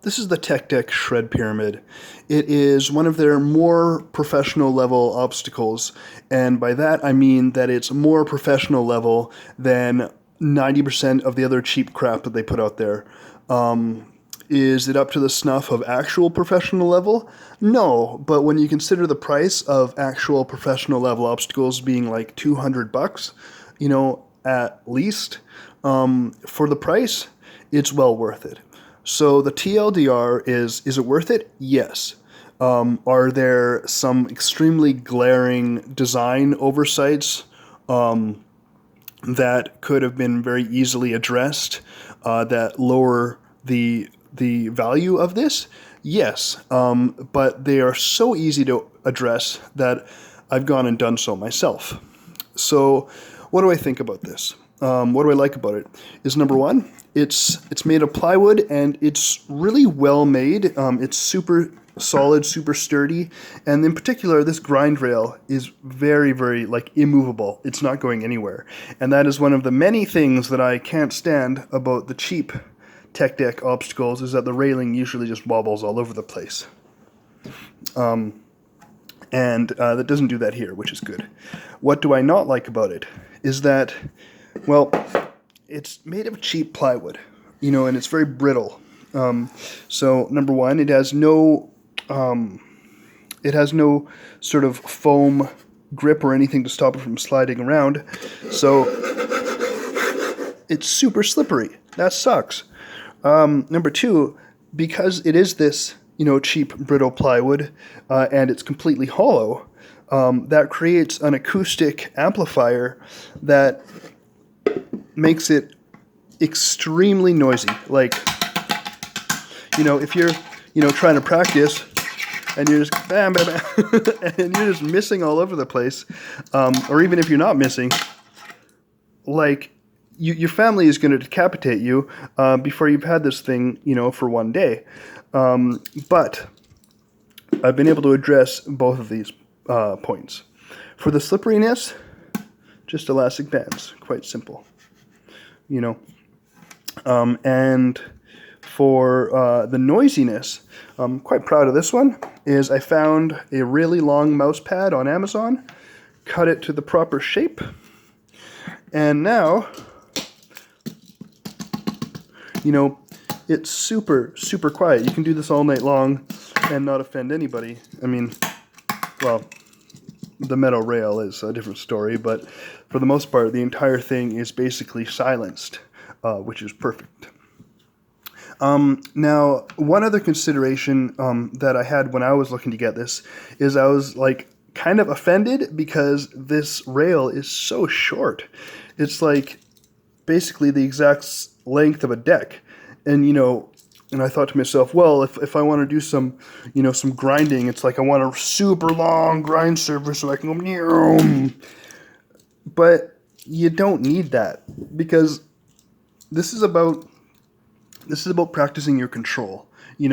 This is the Tech Deck Shred Pyramid. It is one of their more professional level obstacles, and by that I mean that it's more professional level than 90% of the other cheap crap that they put out there. Is it up to the snuff of actual professional level? No, but when you consider the price of actual professional level obstacles being like $200, at least, for the price, it's well worth it. So the TLDR is it worth it? Yes. Are there some extremely glaring design oversights that could have been very easily addressed that lower the value of this? Yes, but they are so easy to address that I've gone and done so myself. So what do I think about this? What do I like about it? Is number one, it's made of plywood and it's really well made. It's super solid, super sturdy, and in particular, this grind rail is very, very immovable. It's not going anywhere, and that is one of the many things that I can't stand about the cheap Tech Deck obstacles, is that the railing usually just wobbles all over the place. And that doesn't do that here, which is good. What do I not like about it is that, well, it's made of cheap plywood, and it's very brittle. So number one, it has no sort of foam grip or anything to stop it from sliding around. So it's super slippery. That sucks. Number two, because it is this, cheap brittle plywood, and it's completely hollow, that creates an acoustic amplifier that makes it extremely noisy. If you're, trying to practice and you're just bam, bam, bam, and you're just missing all over the place, or even if you're not missing, your family is going to decapitate you before you've had this thing, for one day. But I've been able to address both of these points. For the slipperiness, just elastic bands, quite simple. And for the noisiness, I'm quite proud of this one, is I found a really long mouse pad on Amazon, cut it to the proper shape, and now, it's super, super quiet. You can do this all night long and not offend anybody. I mean, well, the metal rail is a different story, but for the most part, the entire thing is basically silenced, which is perfect. Now, one other consideration that I had when I was looking to get this is I was kind of offended because this rail is so short. It's basically the exact length of a deck. And, and I thought to myself, well, if I want to do some, some grinding, it's I want a super long grind surface so I can go, but you don't need that, because this is about practicing your control. If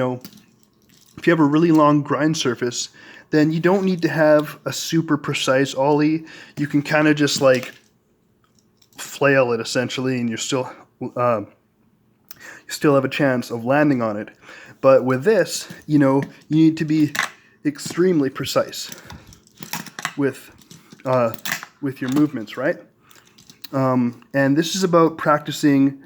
you have a really long grind surface, then you don't need to have a super precise ollie. You can kind of just flail it essentially, and you're still have a chance of landing on it. But with this, you need to be extremely precise with your movements, right? And this is about practicing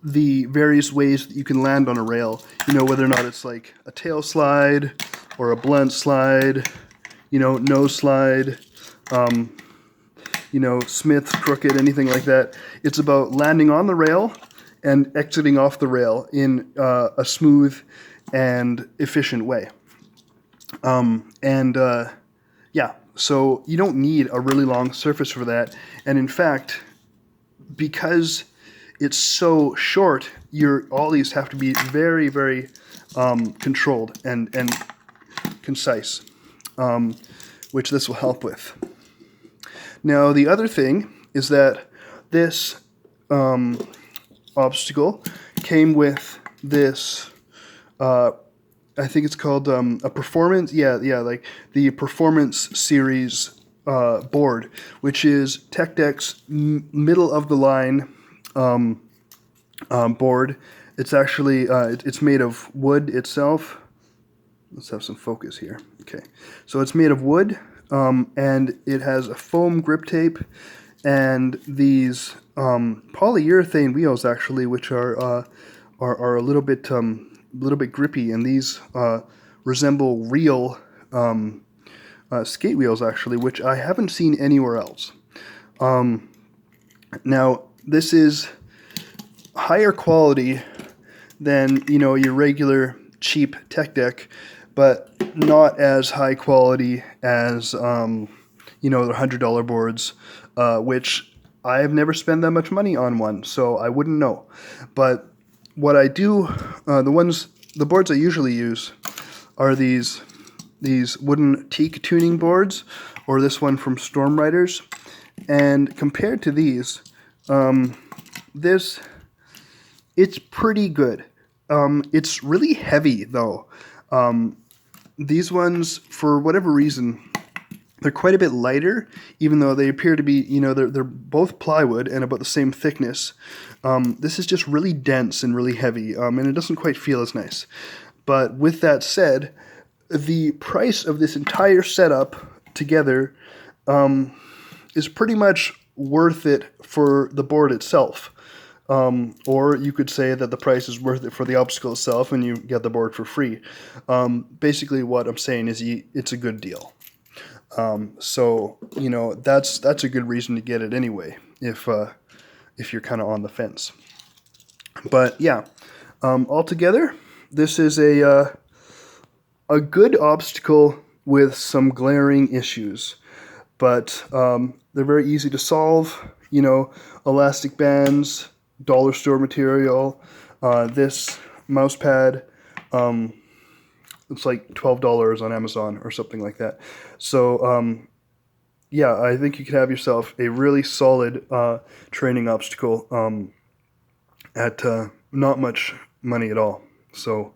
the various ways that you can land on a rail, whether or not it's a tail slide or a blunt slide, nose slide, Smith, crooked, anything like that. It's about landing on the rail and exiting off the rail in a smooth and efficient way. So you don't need a really long surface for that. And in fact, because it's so short, your ollies have to be very, very controlled and concise, which this will help with. Now, the other thing is that this obstacle came with this, I think it's called a performance, the Performance Series board, which is Tech Deck's middle of the line board It's actually it's made of wood itself. Let's have some focus here. Okay, so it's made of wood, and it has a foam grip tape and these polyurethane wheels actually, which are a little bit grippy, and these resemble real skate wheels actually, which I haven't seen anywhere else. Now this is higher quality than your regular cheap tech deck, but not as high quality as the $100 boards, which I have never spent that much money on one, so I wouldn't know. But what I do, the boards I usually use are these wooden teak tuning boards, or this one from Storm Riders. And compared to these, it's pretty good. It's really heavy though. These ones, for whatever reason, they're quite a bit lighter, even though they appear to be, they're both plywood and about the same thickness. This is just really dense and really heavy, and it doesn't quite feel as nice. But with that said, the price of this entire setup together is pretty much worth it for the board itself. Or you could say that the price is worth it for the obstacle itself and you get the board for free. Basically what I'm saying is it's a good deal. So that's a good reason to get it anyway, if you're kind of on the fence. But yeah, altogether, this is a good obstacle with some glaring issues, but they're very easy to solve. Elastic bands, dollar store material. This mouse pad, it's like $12 on Amazon or something like that. So yeah, I think you could have yourself a really solid training obstacle at not much money at all. So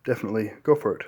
definitely go for it.